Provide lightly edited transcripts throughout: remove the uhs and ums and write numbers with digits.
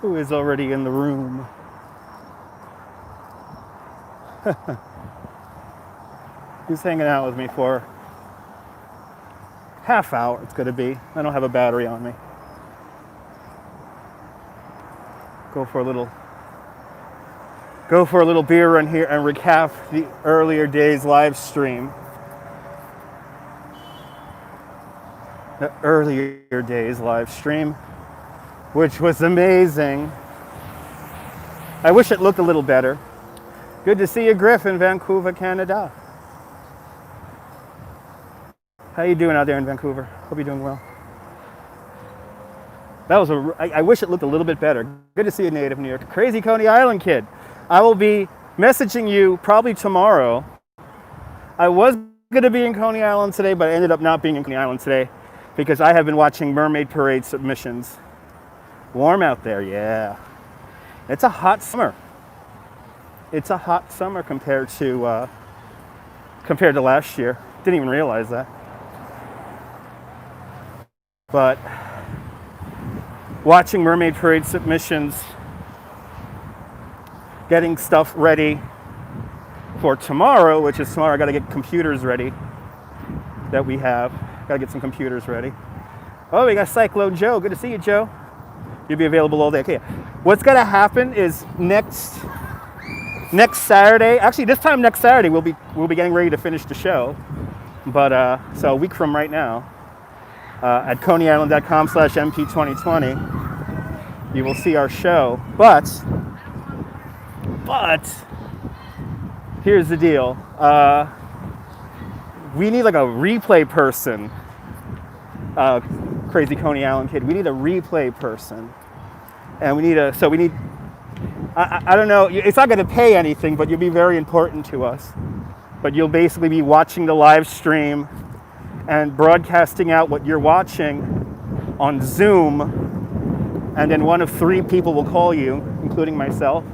who is already in the room. He's hanging out with me for half hour. It's going to be. I don't have a battery on me. Go for a little beer run here and recap the earlier days live stream. The earlier days live stream, which was amazing. I wish it looked a little better. Good to see you, Griff, in Vancouver, Canada. How you doing out there in Vancouver? Hope you're doing well. That was I wish it looked a little bit better. Good to see you, native New York. Crazy Coney Island kid. I will be messaging you probably tomorrow. I was going to be in Coney Island today, but I ended up not being in Coney Island today because I have been watching Mermaid Parade submissions. Warm out there, yeah. It's a hot summer. It's a hot summer compared to last year. Didn't even realize that. But watching Mermaid Parade submissions, getting stuff ready for tomorrow, which is tomorrow. I got to get computers ready that we have. Got to get some computers ready. Oh, we got Cyclone Joe. Good to see you, Joe. You'll be available all day. Okay. What's going to happen is next Saturday. Actually, this time next Saturday, we'll be getting ready to finish the show. But so a week from right now, at coneyisland.com/mp2020, you will see our show. But here's the deal. We need like a replay person. Crazy Coney Island kid. We need a replay person. And we need I don't know, it's not going to pay anything, but you'll be very important to us. But you'll basically be watching the live stream and broadcasting out what you're watching on Zoom. And then one of 3 people will call you, including myself.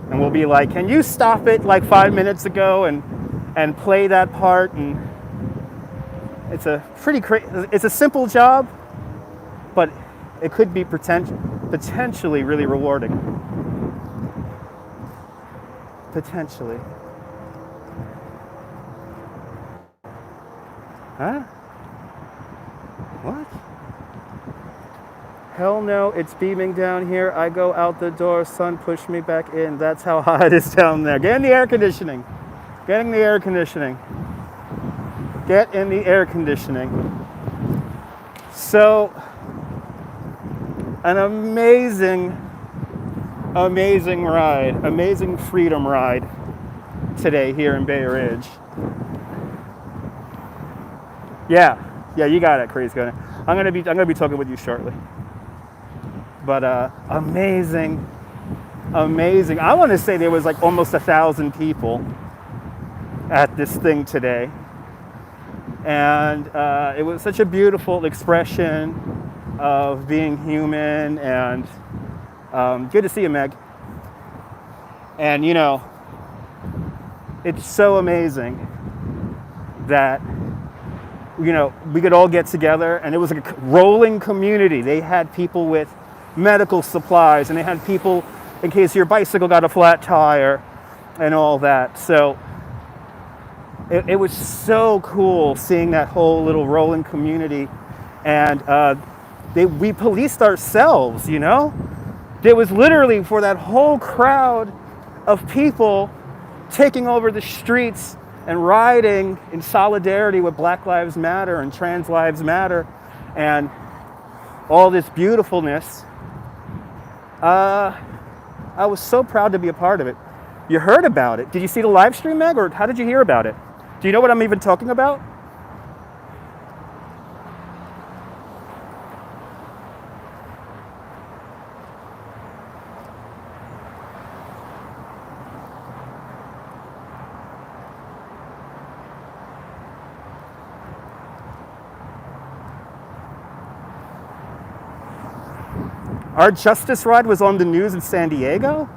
And we'll be like, can you stop it like 5 minutes ago and play that part? And it's a it's a simple job, but it could be potentially really rewarding. Potentially. Huh? What? Hell no, it's beaming down here. I go out the door, sun pushed me back in. That's how hot it is down there. Get in the air conditioning. Get in the air conditioning. Get in the air conditioning. So, an amazing ride, amazing freedom ride today here in Bay Ridge. Yeah, you got it, Crazy Gunner. I'm gonna be talking with you shortly. But amazing. I want to say there was like almost 1,000 people at this thing today, and it was such a beautiful expression of being human. And good to see you, Meg. And you know, it's so amazing that we could all get together, and it was like a rolling community. They had people with medical supplies, and they had people in case your bicycle got a flat tire and all that. So it was so cool seeing that whole little rolling community. And we policed ourselves, There was literally, for that whole crowd of people taking over the streets and riding in solidarity with Black Lives Matter and Trans Lives Matter and all this beautifulness. I was so proud to be a part of it. You heard about it. Did you see the live stream, Meg, or how did you hear about it? Do you know what I'm even talking about? Our Justice Ride was on the news in San Diego?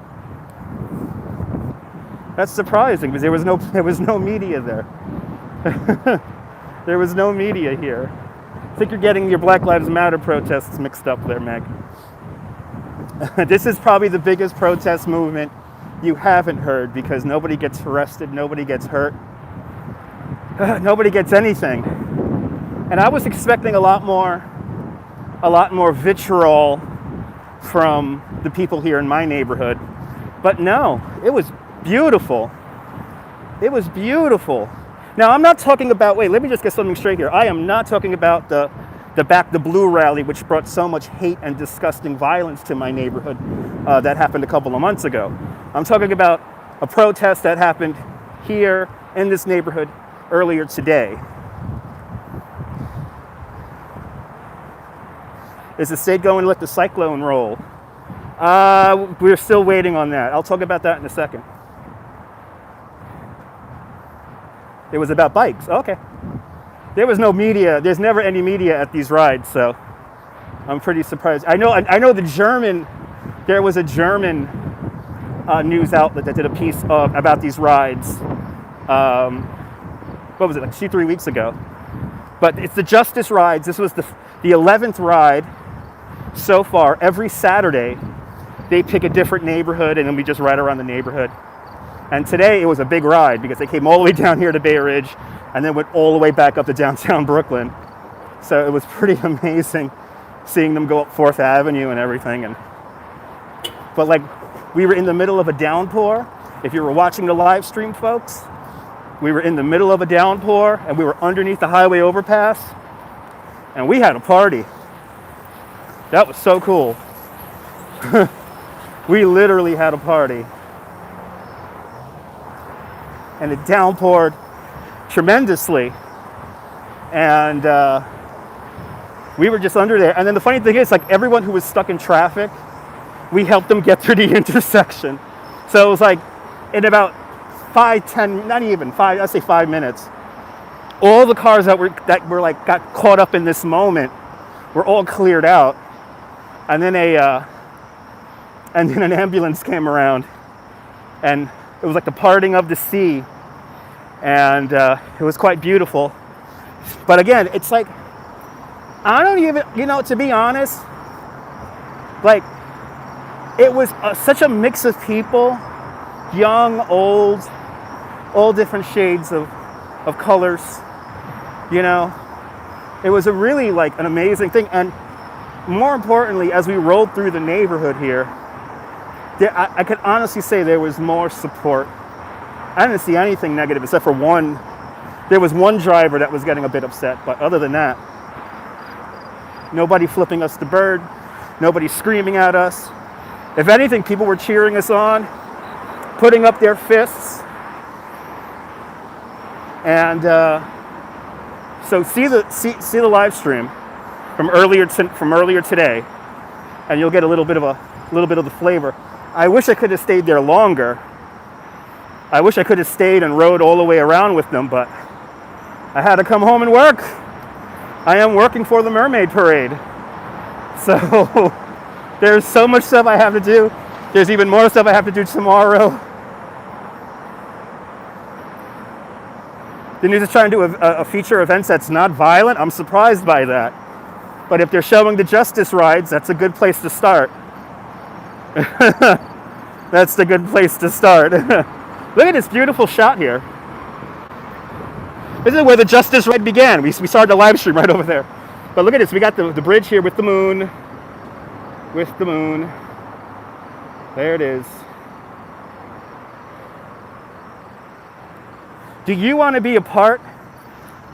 That's surprising because there was no media there. There was no media here. I think you're getting your Black Lives Matter protests mixed up there, Meg. This is probably the biggest protest movement you haven't heard, because nobody gets arrested, nobody gets hurt, nobody gets anything. And I was expecting a lot more vitriol from the people here in my neighborhood. But no, it was beautiful. It was beautiful. Now, I'm not talking about, wait, let me just get something straight here. I am not talking about the Back the Blue rally, which brought so much hate and disgusting violence to my neighborhood that happened a couple of months ago. I'm talking about a protest that happened here in this neighborhood earlier today. Is the state going to let the cyclone roll? We're still waiting on that. I'll talk about that in a second. It was about bikes. Okay. There was no media. There's never any media at these rides, so I'm pretty surprised. I know there was a German news outlet that did a piece about these rides. What was it, like 2-3 weeks ago? But it's the Justice rides. This was the 11th ride so far. Every Saturday, they pick a different neighborhood, and then we just ride around the neighborhood. And today it was a big ride because they came all the way down here to Bay Ridge and then went all the way back up to downtown Brooklyn. So it was pretty amazing seeing them go up 4th Avenue and everything. But like, we were in the middle of a downpour. If you were watching the live stream, folks, we were in the middle of a downpour and we were underneath the highway overpass and we had a party. That was so cool. We literally had a party. And it downpoured tremendously. And we were just under there. And then the funny thing is, like, everyone who was stuck in traffic, we helped them get through the intersection. So it was like, in about 5 minutes, all the cars that were like got caught up in this moment were all cleared out. And then an ambulance came around, and it was like the parting of the sea, and it was quite beautiful. But again, it's like, I don't even, to be honest, like, it was such a mix of people, young, old, all different shades of colors, It was a really, like, an amazing thing. And more importantly, as we rolled through the neighborhood here, I could honestly say there was more support. I didn't see anything negative except for one. There was one driver that was getting a bit upset, but other than that, nobody flipping us the bird, nobody screaming at us. If anything, people were cheering us on, putting up their fists. And so see the live stream from earlier today, and you'll get a little bit of the flavor. I wish I could have stayed there longer. I wish I could have stayed and rode all the way around with them, but I had to come home and work. I am working for the Mermaid Parade. So there's so much stuff I have to do. There's even more stuff I have to do tomorrow. The news is trying to do a feature events that's not violent. I'm surprised by that. But if they're showing the Justice rides, that's a good place to start. That's the good place to start. Look at this beautiful shot here. This is where the Justice ride began. We started the live stream right over there. But look at this. We got the bridge here with the moon. With the moon. There it is. Do you want to be a part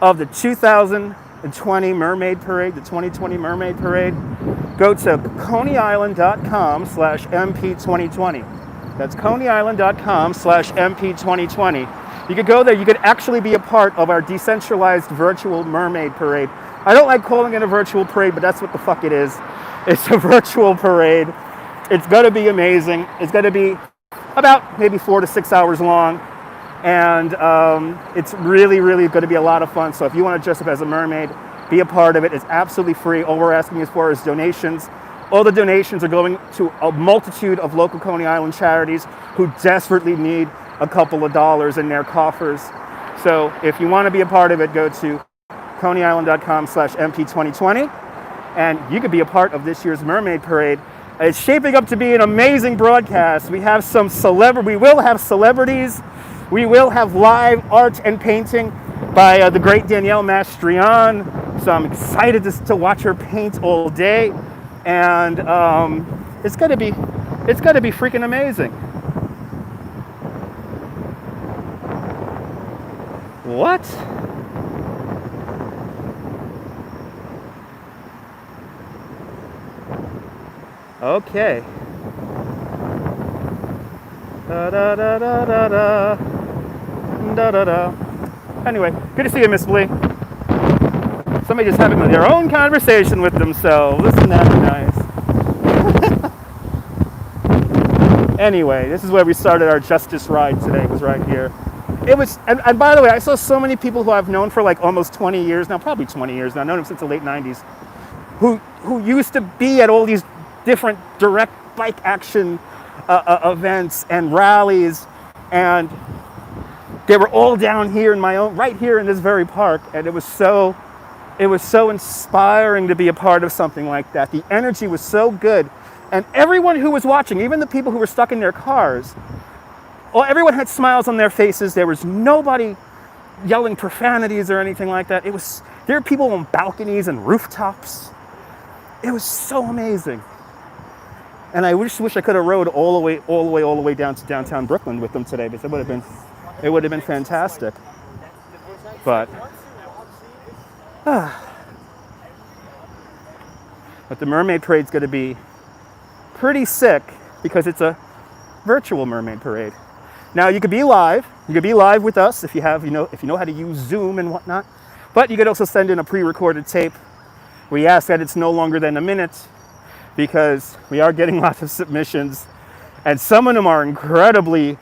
of the 2020 Mermaid Parade, the 2020 Mermaid Parade? Go to coneyisland.com/MP2020. That's coneyisland.com/MP2020. You could go there. You could actually be a part of our decentralized virtual Mermaid Parade. I don't like calling it a virtual parade, but that's what the fuck it is. It's a virtual parade. It's going to be amazing. It's going to be about maybe 4 to 6 hours long. And it's really, really going to be a lot of fun. So if you want to dress up as a mermaid, be a part of it. It's absolutely free. All we're asking is for is donations. All the donations are going to a multitude of local Coney Island charities who desperately need a couple of dollars in their coffers. So if you want to be a part of it, go to coneyisland.com/MP2020. And you could be a part of this year's Mermaid Parade It's shaping up to be an amazing broadcast. We have we will have celebrities. We will have live art and painting by the great Danielle Mastrian. So I'm excited to watch her paint all day, and it's gonna be freaking amazing. What? Okay. Da da da da da da da da da. Anyway, good to see you, Miss Blee. Somebody just having their own conversation with themselves. Isn't that nice? Anyway, this is where we started our Justice ride today. It was right here. It was, and by the way, I saw so many people who I've known for like almost 20 years now, probably 20 years now, I've known them since the late 90s, who used to be at all these different direct bike action events and rallies, and they were all down here right here in this very park, and it was so inspiring to be a part of something like that. The energy was so good, and everyone who was watching, even the people who were stuck in their cars, everyone had smiles on their faces. There was nobody yelling profanities or anything like that. There were people on balconies and rooftops. It was so amazing. And I wish I could have rode all the way down to downtown Brooklyn with them today, because it would have been fantastic. But the Mermaid Parade's going to be pretty sick because it's a virtual Mermaid Parade. Now you could be live. You could be live with us if you know how to use Zoom and whatnot. But you could also send in a pre-recorded tape. We ask that it's no longer than a minute, because we are getting lots of submissions, and some of them are incredibly.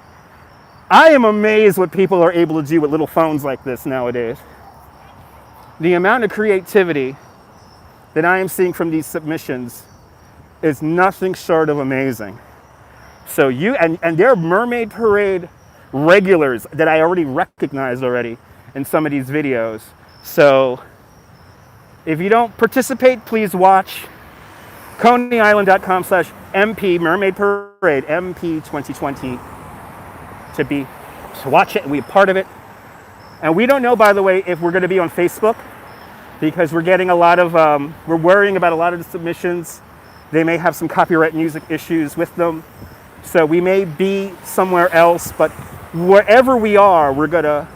I am amazed what people are able to do with little phones like this nowadays. The amount of creativity that I am seeing from these submissions is nothing short of amazing. So and they're Mermaid Parade regulars that I already recognize in some of these videos. So if you don't participate, please watch ConeyIsland.com/MP Mermaid Parade MP 2020 to watch it and be a part of it. And we don't know, by the way, if we're going to be on Facebook, because we're getting we're worrying about a lot of the submissions. They may have some copyright music issues with them. So we may be somewhere else, but wherever we are, we're gonna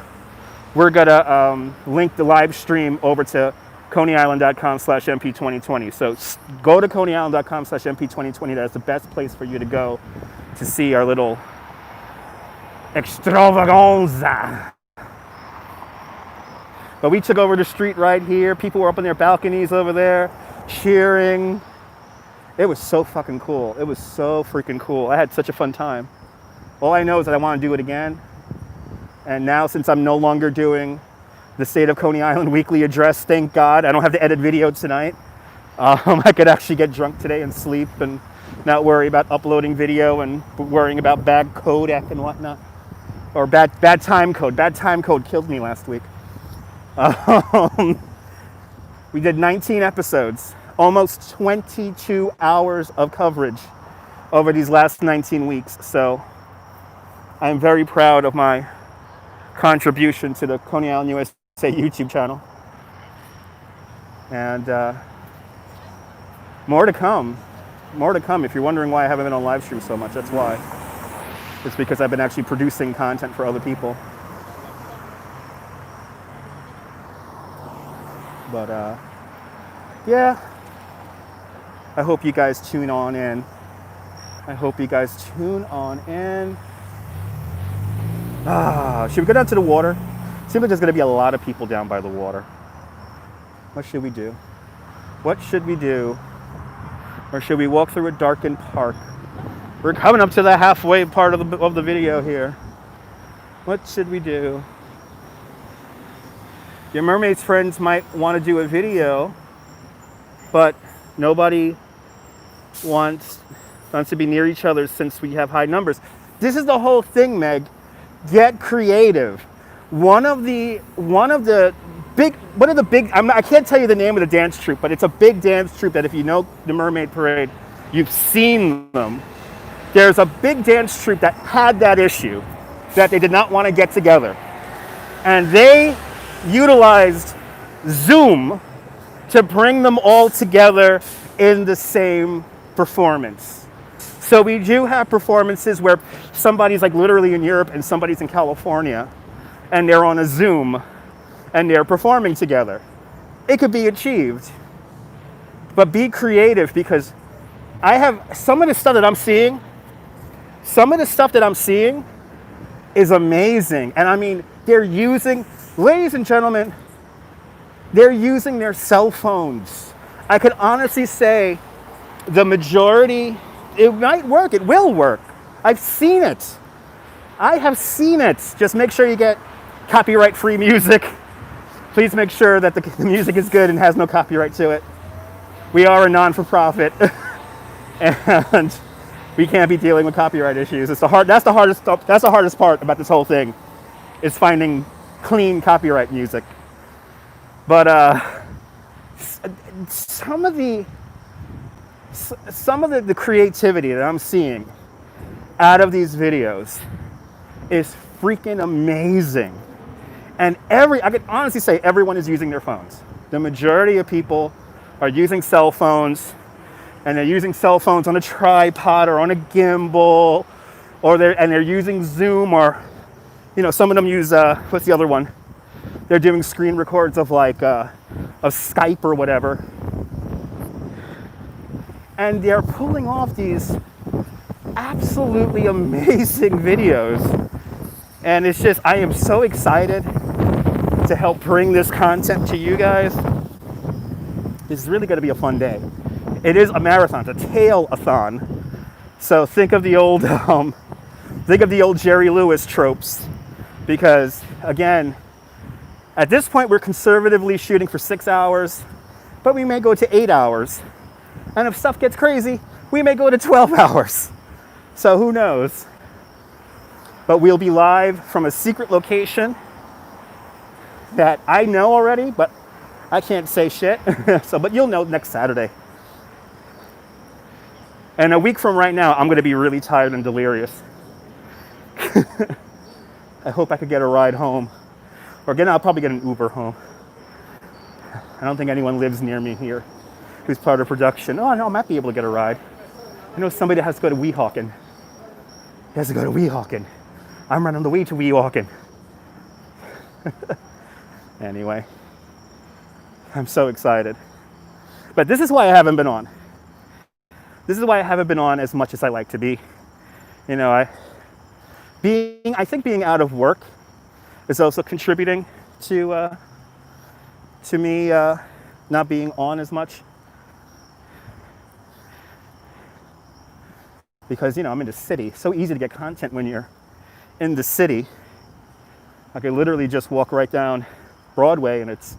link the live stream over to ConeyIsland.com/MP2020. So go to ConeyIsland.com/MP2020. That's the best place for you to go to see our little extravaganza. But we took over the street right here. People were up on their balconies over there, cheering. It was so fucking cool. It was so freaking cool. I had such a fun time. All I know is that I want to do it again. And now, since I'm no longer doing the State of Coney Island weekly address, thank God, I don't have to edit video tonight. I could actually get drunk today and sleep and not worry about uploading video and worrying about bad codec and whatnot. Or bad time code. Bad time code killed me last week. We did 19 episodes, almost 22 hours of coverage over these last 19 weeks. So I'm very proud of my contribution to the Coney Island USA YouTube channel. And more to come. More to come. If you're wondering why I haven't been on live stream so much, that's why. It's because I've been actually producing content for other people. But yeah, I hope you guys tune on in. Should we go down to the water? Seems like there's going to be a lot of people down by the water. What should we do? Or should we walk through a darkened park? We're coming up to the halfway part of the video here. What should we do? Your mermaids friends might want to do a video, but nobody wants to be near each other since we have high numbers. This is the whole thing, Meg. Get creative. One of the big, I can't tell you the name of the dance troupe, but it's a big dance troupe that if you know the Mermaid Parade, You've seen them. There's a big dance troupe that had that issue, that they did not want to get together. And they utilized Zoom to bring them all together in the same performance. So we do have performances where somebody's like literally in Europe and somebody's in California, and they're on a Zoom and they're performing together. It could be achieved. But be creative, because I have some of the stuff that I'm seeing, is amazing. And I mean, they're using, ladies and gentlemen, they're using their cell phones. I could honestly say the majority, it might work, it will work. I've seen it. I have seen it. Just make sure you get copyright-free music. Please make sure that the music is good and has no copyright to it. We are a non-for-profit, and we can't be dealing with copyright issues. That's the hardest part about this whole thing, is finding clean copyright music. But some of the creativity that I'm seeing out of these videos is freaking amazing. And I could honestly say everyone is using their phones. The majority of people are using cell phones, and they're using cell phones on a tripod or on a gimbal, and they're using Zoom, or some of them use what's the other one? They're doing screen records of of Skype or whatever, and they're pulling off these absolutely amazing videos. And it's just, I am so excited to help bring this content to you guys. This is really going to be a fun day. It is a marathon, it's a tail-a-thon. So think of the old Jerry Lewis tropes, because again, at this point we're conservatively shooting for 6 hours, but we may go to 8 hours. And if stuff gets crazy, we may go to 12 hours. So who knows? But we'll be live from a secret location that I know already, but I can't say shit. But you'll know next Saturday. And a week from right now, I'm going to be really tired and delirious. I hope I could get a ride home. Or again, I'll probably get an Uber home. I don't think anyone lives near me here who's part of production. Oh, no, I might be able to get a ride. I know somebody that has to go to Weehawken. He has to go to Weehawken. I'm running the way to Weehawken. Anyway, I'm so excited. But this is why I haven't been on. This is why I haven't been on as much as I like to be. I think being out of work is also contributing to me not being on as much. Because, I'm in the city. It's so easy to get content when you're in the city. I could literally just walk right down Broadway and it's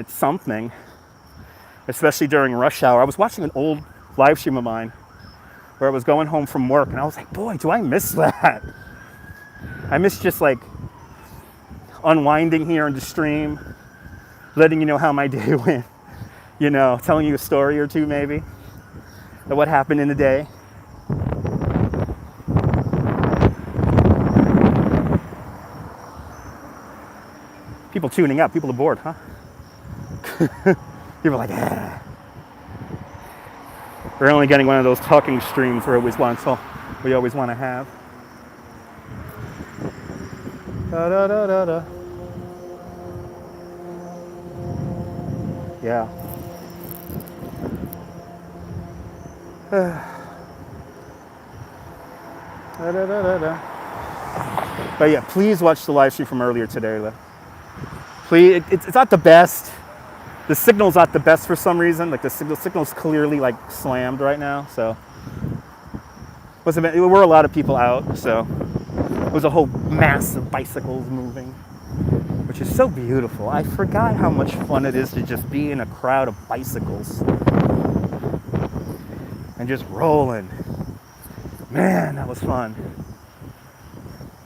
something, especially during rush hour. I was watching an old live stream of mine where I was going home from work, and I was like, boy, do I miss that. I miss just like unwinding here in the stream, letting you know how my day went, telling you a story or two maybe of what happened in the day. People tuning out, people are bored, huh? People are like, ah. We're only getting one of those talking streams we always want to have. Da, da, da, da, da. Yeah. Da, da, da, da, da. But yeah, please watch the live stream from earlier today. Please, it's not the best. The signal's not the best for some reason. Like the signal's clearly like slammed right now. So there were a lot of people out. So it was a whole mass of bicycles moving, which is so beautiful. I forgot how much fun it is to just be in a crowd of bicycles and just rolling. Man, that was fun.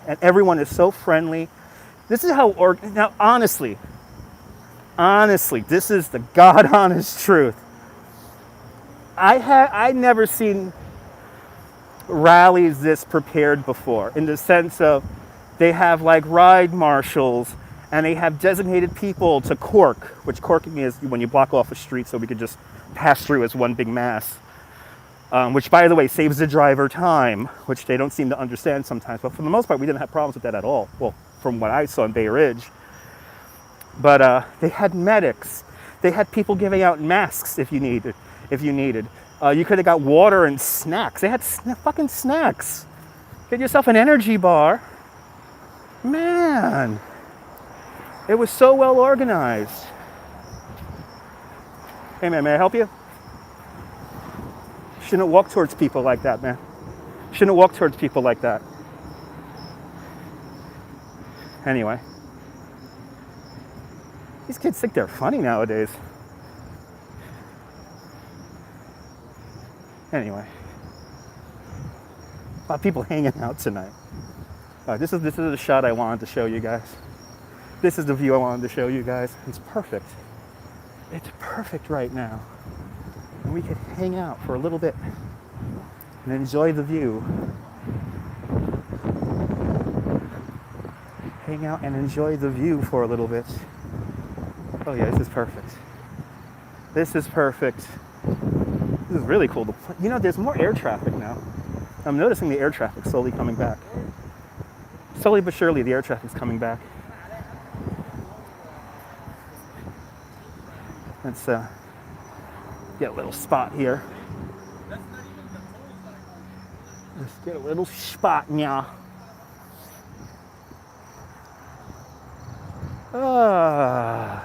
And everyone is so friendly. This is how, now honestly, this is the God honest truth. I never seen rallies this prepared before, in the sense of they have like ride marshals and they have designated people to cork, which corking is when you block off a street so we could just pass through as one big mass. Which, by the way, saves the driver time, which they don't seem to understand sometimes. But for the most part, we didn't have problems with that at all. Well, from what I saw in Bay Ridge. But they had medics. They had people giving out masks if you needed. You could have got water and snacks. They had fucking snacks. Get yourself an energy bar. Man, it was so well organized. Hey man, may I help you? Shouldn't walk towards people like that, man. Shouldn't walk towards people like that. Anyway. These kids think they're funny nowadays. Anyway. A lot of people hanging out tonight. This is the shot I wanted to show you guys. This is the view I wanted to show you guys. It's perfect. It's perfect right now. And we could hang out for a little bit and enjoy the view. Hang out and enjoy the view for a little bit. Oh yeah, this is perfect. This is perfect. This is really cool. You know, there's more air traffic now. I'm noticing the air traffic slowly coming back. Slowly but surely, the air traffic's coming back. Let's get a little spot here. Let's get a little spot now.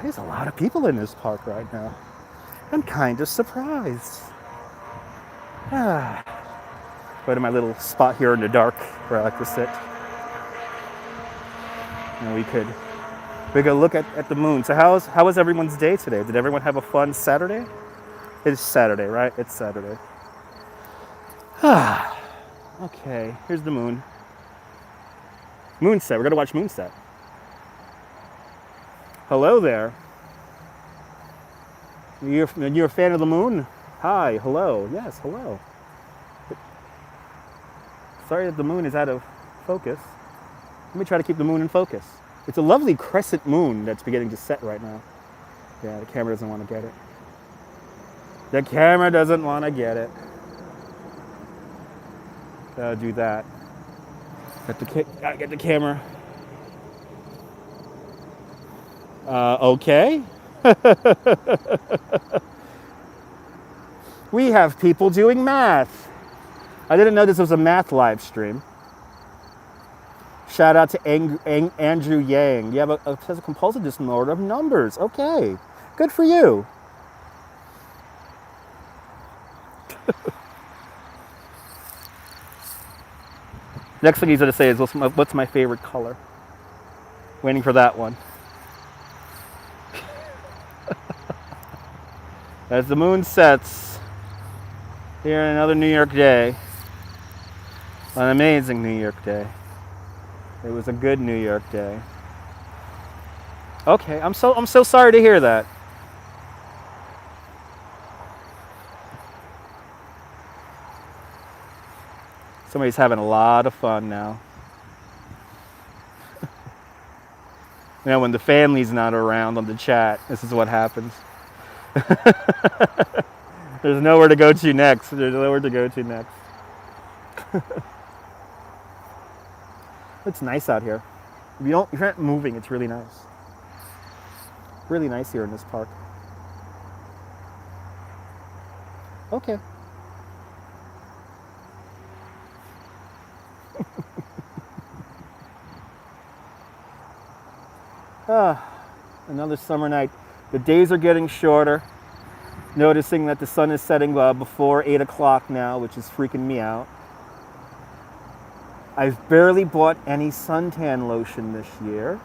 There's a lot of people in this park right now. I'm kind of surprised. Go to my little spot here in the dark where I like to sit. And we could look at the moon. So how was everyone's day today? Did everyone have a fun Saturday? It's Saturday, right? It's Saturday. Okay, here's the moon. Moonset. We're gonna watch Moonset. Hello there. You're a fan of the moon? Hi, hello. Yes, hello. Sorry that the moon is out of focus. Let me try to keep the moon in focus. It's a lovely crescent moon that's beginning to set right now. Yeah, the camera doesn't want to get it. The camera doesn't want to get it. Gotta do that. Gotta get the camera. Okay. We have people doing math. I didn't know this was a math live stream. Shout out to Andrew Yang. You have a compulsive disorder of numbers. Okay. Good for you. Next thing he's going to say is, what's my favorite color? Waiting for that one. As the moon sets here in another New York day, an amazing New York day. It was a good New York day. Okay, I'm so sorry to hear that. Somebody's having a lot of fun now. You know, when the family's not around on the chat, this is what happens. There's nowhere to go to next. It's nice out here. If you're not moving, it's really nice. Really nice here in this park. Okay. Another summer night. The days are getting shorter. Noticing that the sun is setting before 8 o'clock now, which is freaking me out. I've barely bought any suntan lotion this year,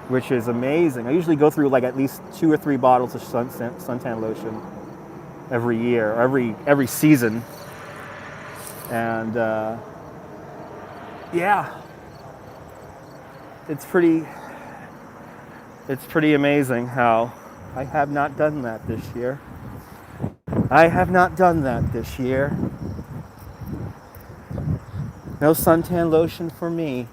which is amazing. I usually go through like at least 2 or 3 bottles of suntan lotion every year, every season. And yeah, it's pretty amazing how I have not done that this year. I have not done that this year. No suntan lotion for me.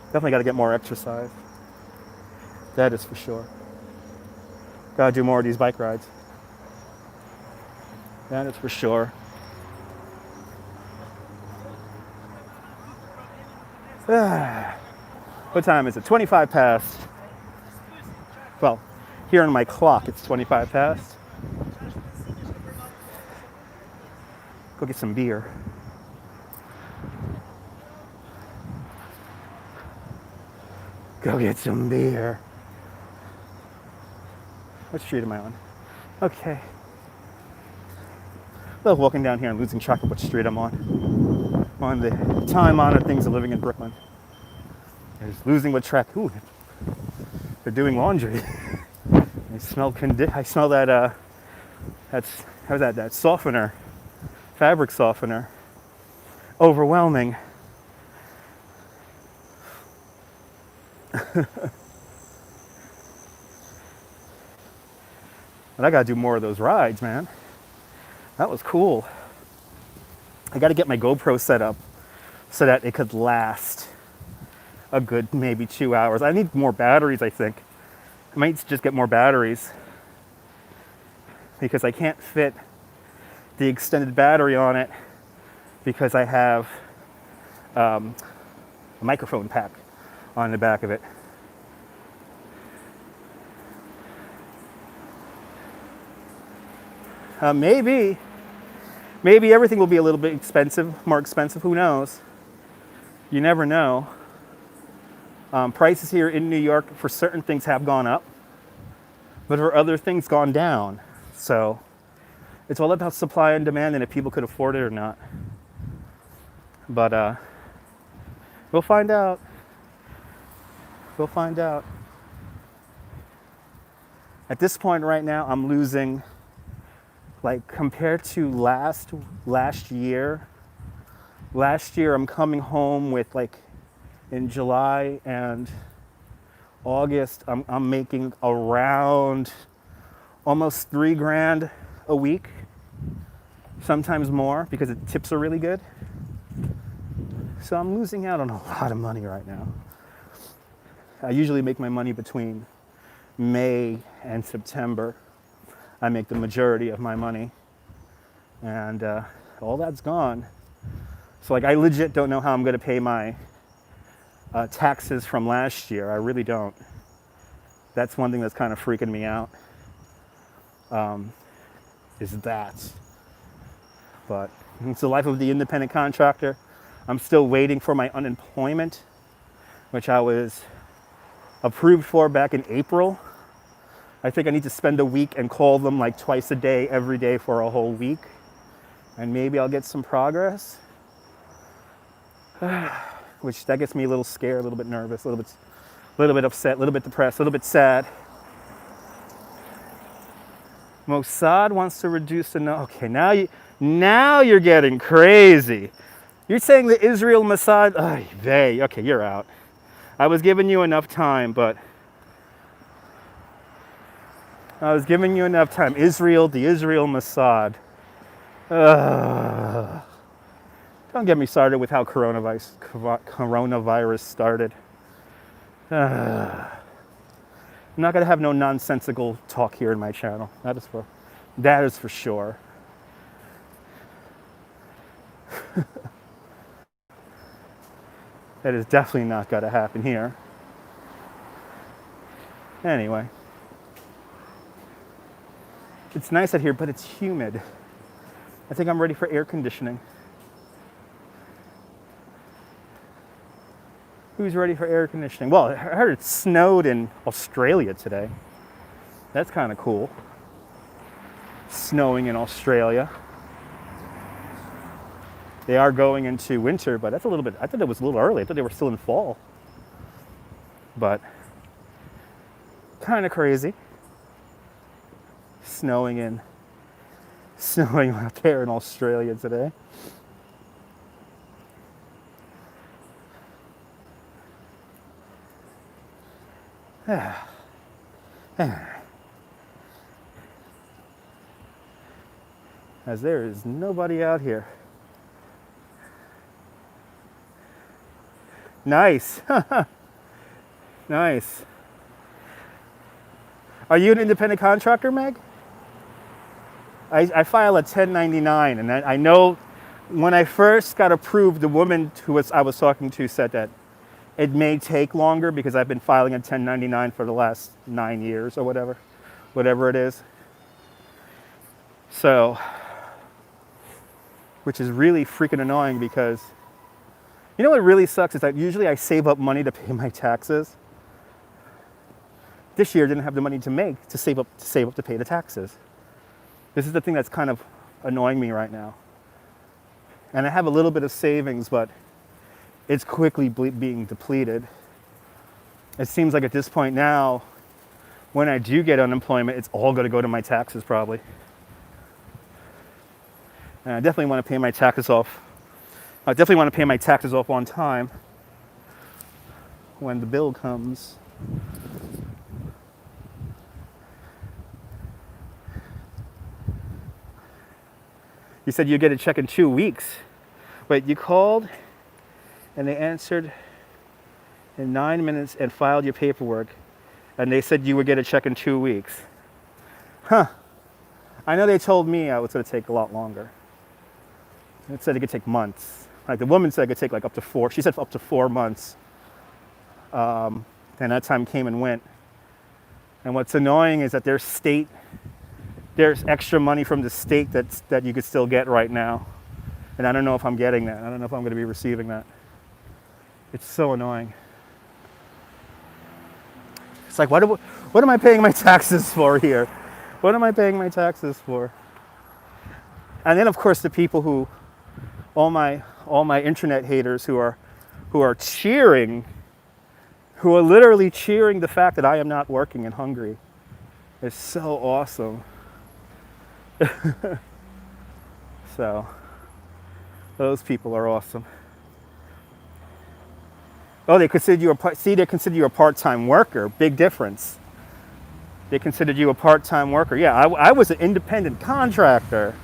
Definitely got to get more exercise. That is for sure. Got to do more of these bike rides. That is for sure. What time is it? 25 past. Well, here on my clock, it's 25 past. Go get some beer. Go get some beer. What street am I on? Okay. Well, walking down here and losing track of what street I'm on. On the time-honored things of living in Brooklyn. There's losing what track. Ooh, they're doing laundry. I smell that. How's that? That softener, fabric softener. Overwhelming. But I gotta do more of those rides, man. That was cool. I gotta get my GoPro set up so that it could last a good maybe 2 hours. I need more batteries, I think. I might just get more batteries because I can't fit the extended battery on it because I have a microphone pack on the back of it. Maybe everything will be a little bit more expensive. Who knows? You never know. Prices here in New York for certain things have gone up, but for other things gone down. So it's all about supply and demand and if people could afford it or not. But we'll find out. We'll find out. At this point right now, I'm losing, like compared to last year. Last year, I'm coming home with like in July and August, I'm making around almost $3,000 a week, sometimes more because the tips are really good. So I'm losing out on a lot of money right now. I usually make my money between May and September. I make the majority of my money, and all that's gone. So like I legit don't know how I'm gonna pay my taxes from last year. I really don't. That's one thing that's kind of freaking me out. Is that. But it's the life of the independent contractor. I'm still waiting for my unemployment, which I was approved for back in April. I think I need to spend a week and call them like twice a day, every day for a whole week. And maybe I'll get some progress. Which that gets me a little scared, a little bit nervous, a little bit upset, a little bit depressed, a little bit sad. Mossad wants to reduce the okay, now you're getting crazy. You're saying the Israel Mossad, okay, you're out. I was giving you enough time, but I was giving you enough time. The Israel Mossad. Don't get me started with how coronavirus started. I'm not gonna have no nonsensical talk here in my channel. That is for sure. That is definitely not gonna happen here. Anyway. It's nice out here, but it's humid. I think I'm ready for air conditioning. Who's ready for air conditioning? Well, I heard it snowed in Australia today. That's kind of cool. Snowing in Australia. They are going into winter, but that's a little bit, I thought it was a little early. I thought they were still in fall. But kind of crazy. Snowing out there in Australia today. As there is nobody out here. Nice. Nice. Are you an independent contractor, Meg? I file a 1099, and I know when I first got approved, the woman I was talking to said that it may take longer because I've been filing a 1099 for the last 9 years or whatever it is. So, which is really freaking annoying because, you know what really sucks is that usually I save up money to pay my taxes. This year I didn't have the money to save up to pay the taxes. This is the thing that's kind of annoying me right now. And I have a little bit of savings, but it's quickly being depleted. It seems like at this point now, when I do get unemployment, it's all going to go to my taxes probably. And I definitely want to pay my taxes off. I definitely want to pay my taxes off on time when the bill comes. You said you get a check in 2 weeks. Wait, you called and they answered in 9 minutes and filed your paperwork, and they said you would get a check in 2 weeks. Huh. I know they told me it was going to take a lot longer. It said it could take months. Like the woman said it could take like up to 4. She said up to 4 months. And that time came and went. And what's annoying is that there's extra money from the state that you could still get right now. And I don't know if I'm getting that. I don't know if I'm going to be receiving that. It's so annoying. It's like, what am I paying my taxes for here? What am I paying my taxes for? And then of course the people who, all my internet haters who are cheering, who are literally cheering the fact that I am not working in Hungary. It's so awesome. So, those people are awesome. Oh, they considered you a part-time worker. Big difference. They considered you a part-time worker. Yeah, I was an independent contractor.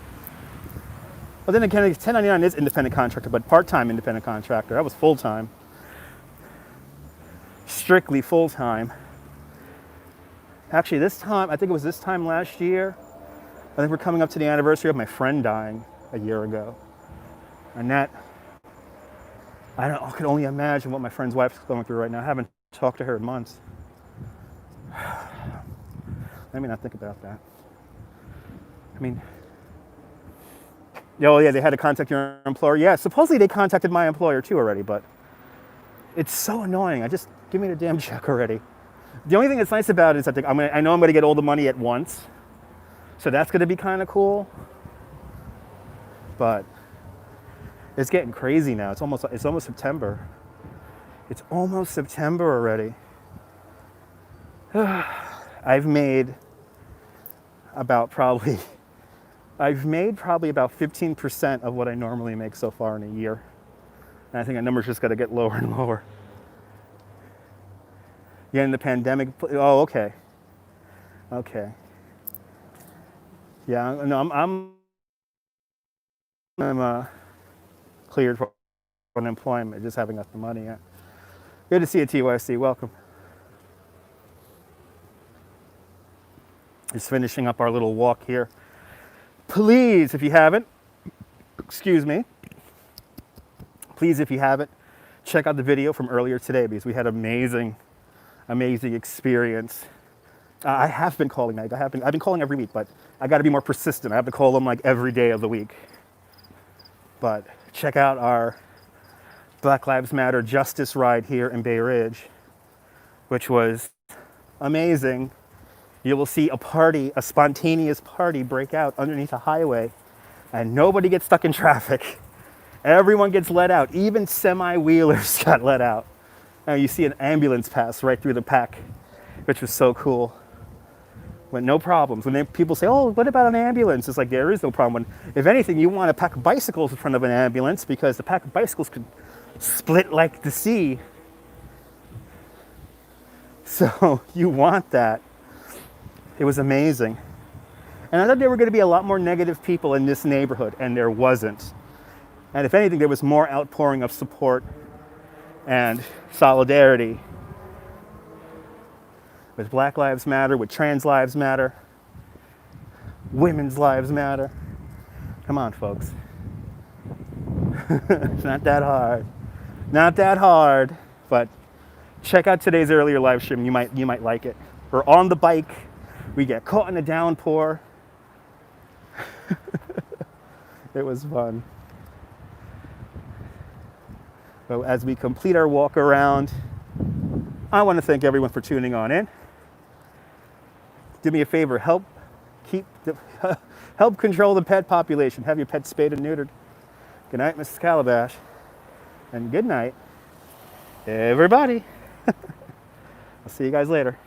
Well, then again, 1099 is independent contractor, but part-time independent contractor. I was full-time. Strictly full-time. Actually, I think it was this time last year, I think we're coming up to the anniversary of my friend dying a year ago. And that, I could only imagine what my friend's wife's going through right now. I haven't talked to her in months. Let me not think about that. I mean, oh yeah, they had to contact your employer. Yeah, supposedly they contacted my employer too already, but it's so annoying. Just give me the damn check already. The only thing that's nice about it is that I know I'm going to get all the money at once. So that's going to be kind of cool. But it's getting crazy now. It's almost September. It's almost September already. I've made probably about 15% of what I normally make so far in a year. And I think that number's just got to get lower and lower. Yeah, in the pandemic. Oh, okay. Okay. Yeah, no, I'm cleared for unemployment. Just haven't got the money yet. Good to see you, TYC. Welcome. Just finishing up our little walk here. Please, if you haven't, excuse me. Please, if you haven't, check out the video from earlier today because we had amazing experience. I have been calling Meg. I've been calling every week, but I got to be more persistent. I have to call them like every day of the week. But check out our Black Lives Matter justice ride here in Bay Ridge, which was amazing. You will see a spontaneous party break out underneath a highway, and nobody gets stuck in traffic. Everyone gets let out. Even semi-wheelers got let out. Now you see an ambulance pass right through the pack, which was so cool. With no problems. When people say, oh, what about an ambulance? It's like, there is no problem. If anything, you want to pack bicycles in front of an ambulance because the pack of bicycles could split like the sea. So you want that. It was amazing. And I thought there were going to be a lot more negative people in this neighborhood, and there wasn't. And if anything, there was more outpouring of support and solidarity with Black Lives Matter, with Trans Lives Matter, Women's Lives Matter. Come on, folks. It's not that hard. Not that hard, but check out today's earlier live stream. You might like it. We're on the bike. We get caught in a downpour. It was fun. But as we complete our walk around, I want to thank everyone for tuning on in. Do me a favor, help control the pet population. Have your pets spayed and neutered. Good night, Mrs. Calabash. And good night, everybody. I'll see you guys later.